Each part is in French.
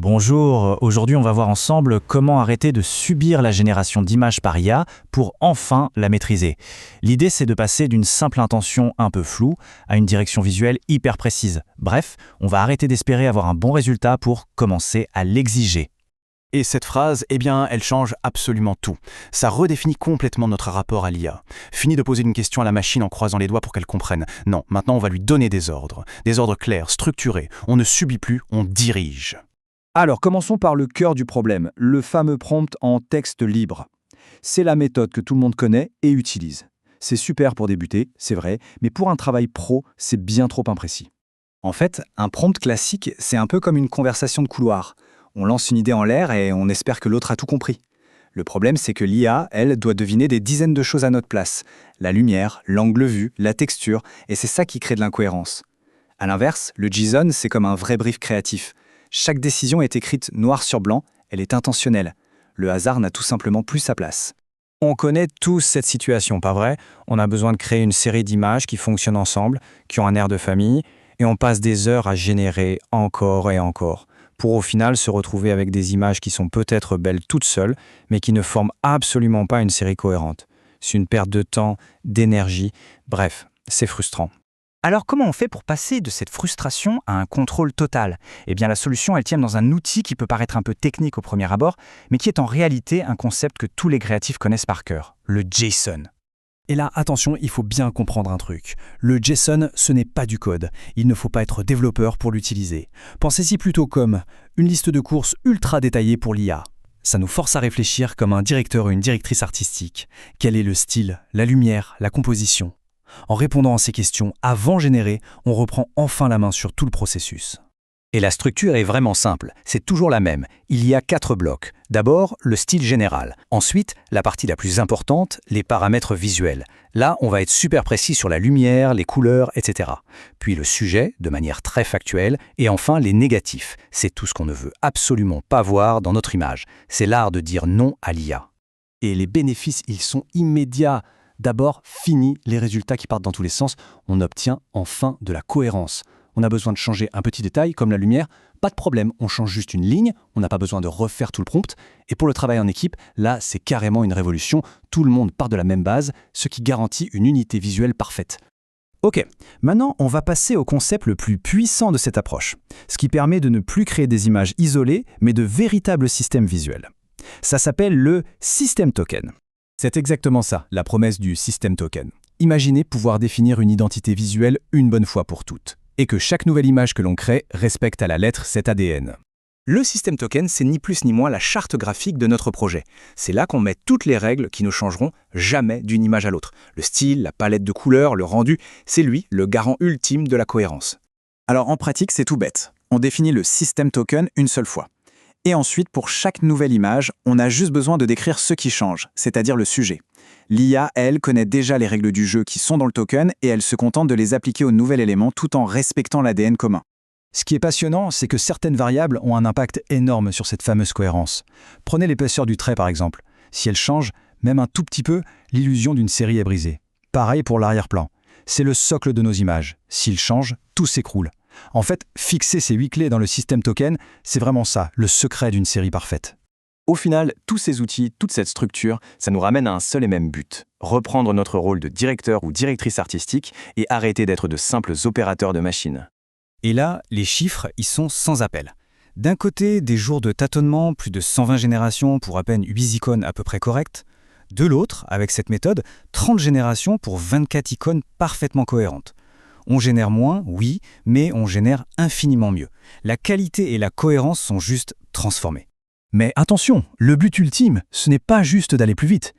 Bonjour, aujourd'hui on va voir ensemble comment arrêter de subir la génération d'images par IA pour enfin la maîtriser. L'idée c'est de passer d'une simple intention un peu floue à une direction visuelle hyper précise. Bref, on va arrêter d'espérer avoir un bon résultat pour commencer à l'exiger. Et cette phrase, elle change absolument tout. Ça redéfinit complètement notre rapport à l'IA. Fini de poser une question à la machine en croisant les doigts pour qu'elle comprenne. Non, maintenant on va lui donner des ordres. Des ordres clairs, structurés. On ne subit plus, on dirige. Alors, commençons par le cœur du problème, le fameux prompt en texte libre. C'est la méthode que tout le monde connaît et utilise. C'est super pour débuter, c'est vrai, mais pour un travail pro, c'est bien trop imprécis. En fait, un prompt classique, c'est un peu comme une conversation de couloir. On lance une idée en l'air et on espère que l'autre a tout compris. Le problème, c'est que l'IA, elle, doit deviner des dizaines de choses à notre place. La lumière, l'angle vu, la texture, et c'est ça qui crée de l'incohérence. À l'inverse, le JSON, c'est comme un vrai brief créatif. Chaque décision est écrite noir sur blanc, elle est intentionnelle. Le hasard n'a tout simplement plus sa place. On connaît tous cette situation, pas vrai? On a besoin de créer une série d'images qui fonctionnent ensemble, qui ont un air de famille, et on passe des heures à générer encore et encore, pour au final se retrouver avec des images qui sont peut-être belles toutes seules, mais qui ne forment absolument pas une série cohérente. C'est une perte de temps, d'énergie, bref, c'est frustrant. Alors comment on fait pour passer de cette frustration à un contrôle total? Eh bien la solution elle tient dans un outil qui peut paraître un peu technique au premier abord, mais qui est en réalité un concept que tous les créatifs connaissent par cœur, le JSON. Et là, attention, il faut bien comprendre un truc. Le JSON, ce n'est pas du code. Il ne faut pas être développeur pour l'utiliser. Pensez-y plutôt comme une liste de courses ultra détaillée pour l'IA. Ça nous force à réfléchir comme un directeur ou une directrice artistique. Quel est le style, la lumière, la composition? En répondant à ces questions avant générer, on reprend enfin la main sur tout le processus. Et la structure est vraiment simple, c'est toujours la même. Il y a 4 blocs. D'abord, le style général. Ensuite, la partie la plus importante, les paramètres visuels. Là, on va être super précis sur la lumière, les couleurs, etc. Puis le sujet, de manière très factuelle. Et enfin, les négatifs. C'est tout ce qu'on ne veut absolument pas voir dans notre image. C'est l'art de dire non à l'IA. Et les bénéfices, ils sont immédiats. D'abord, fini les résultats qui partent dans tous les sens. On obtient enfin de la cohérence. On a besoin de changer un petit détail, comme la lumière. Pas de problème, on change juste une ligne. On n'a pas besoin de refaire tout le prompt. Et pour le travail en équipe, là, c'est carrément une révolution. Tout le monde part de la même base, ce qui garantit une unité visuelle parfaite. Ok, maintenant on va passer au concept le plus puissant de cette approche, ce qui permet de ne plus créer des images isolées, mais de véritables systèmes visuels. Ça s'appelle le System Token. C'est exactement ça, la promesse du System Token. Imaginez pouvoir définir une identité visuelle une bonne fois pour toutes, et que chaque nouvelle image que l'on crée respecte à la lettre cet ADN. Le System Token, c'est ni plus ni moins la charte graphique de notre projet. C'est là qu'on met toutes les règles qui ne changeront jamais d'une image à l'autre. Le style, la palette de couleurs, le rendu, c'est lui le garant ultime de la cohérence. Alors en pratique, c'est tout bête. On définit le System Token une seule fois. Et ensuite, pour chaque nouvelle image, on a juste besoin de décrire ce qui change, c'est-à-dire le sujet. L'IA, elle, connaît déjà les règles du jeu qui sont dans le token et elle se contente de les appliquer au nouvel élément tout en respectant l'ADN commun. Ce qui est passionnant, c'est que certaines variables ont un impact énorme sur cette fameuse cohérence. Prenez l'épaisseur du trait par exemple. Si elle change, même un tout petit peu, l'illusion d'une série est brisée. Pareil pour l'arrière-plan. C'est le socle de nos images. S'il change, tout s'écroule. En fait, fixer ces 8 clés dans le System Token, c'est vraiment ça, le secret d'une série parfaite. Au final, tous ces outils, toute cette structure, ça nous ramène à un seul et même but. Reprendre notre rôle de directeur ou directrice artistique et arrêter d'être de simples opérateurs de machines. Et là, les chiffres, ils sont sans appel. D'un côté, des jours de tâtonnement, plus de 120 générations pour à peine 8 icônes à peu près correctes. De l'autre, avec cette méthode, 30 générations pour 24 icônes parfaitement cohérentes. On génère moins, oui, mais on génère infiniment mieux. La qualité et la cohérence sont juste transformées. Mais attention, le but ultime, ce n'est pas juste d'aller plus vite.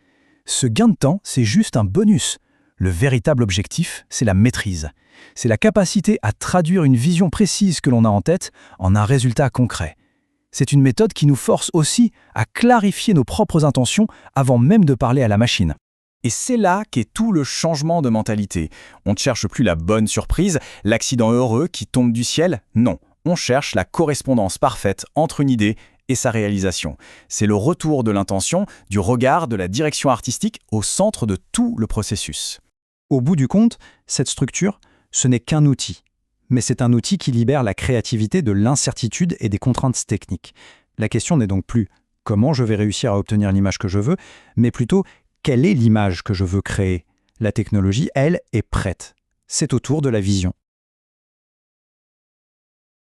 Ce gain de temps, c'est juste un bonus. Le véritable objectif, c'est la maîtrise. C'est la capacité à traduire une vision précise que l'on a en tête en un résultat concret. C'est une méthode qui nous force aussi à clarifier nos propres intentions avant même de parler à la machine. Et c'est là qu'est tout le changement de mentalité. On ne cherche plus la bonne surprise, l'accident heureux qui tombe du ciel. Non, on cherche la correspondance parfaite entre une idée et sa réalisation. C'est le retour de l'intention, du regard, de la direction artistique au centre de tout le processus. Au bout du compte, cette structure, ce n'est qu'un outil. mais c'est un outil qui libère la créativité de l'incertitude et des contraintes techniques. La question n'est donc plus comment je vais réussir à obtenir l'image que je veux, mais plutôt quelle est l'image que je veux créer. La technologie, elle, est prête. C'est au tour de la vision.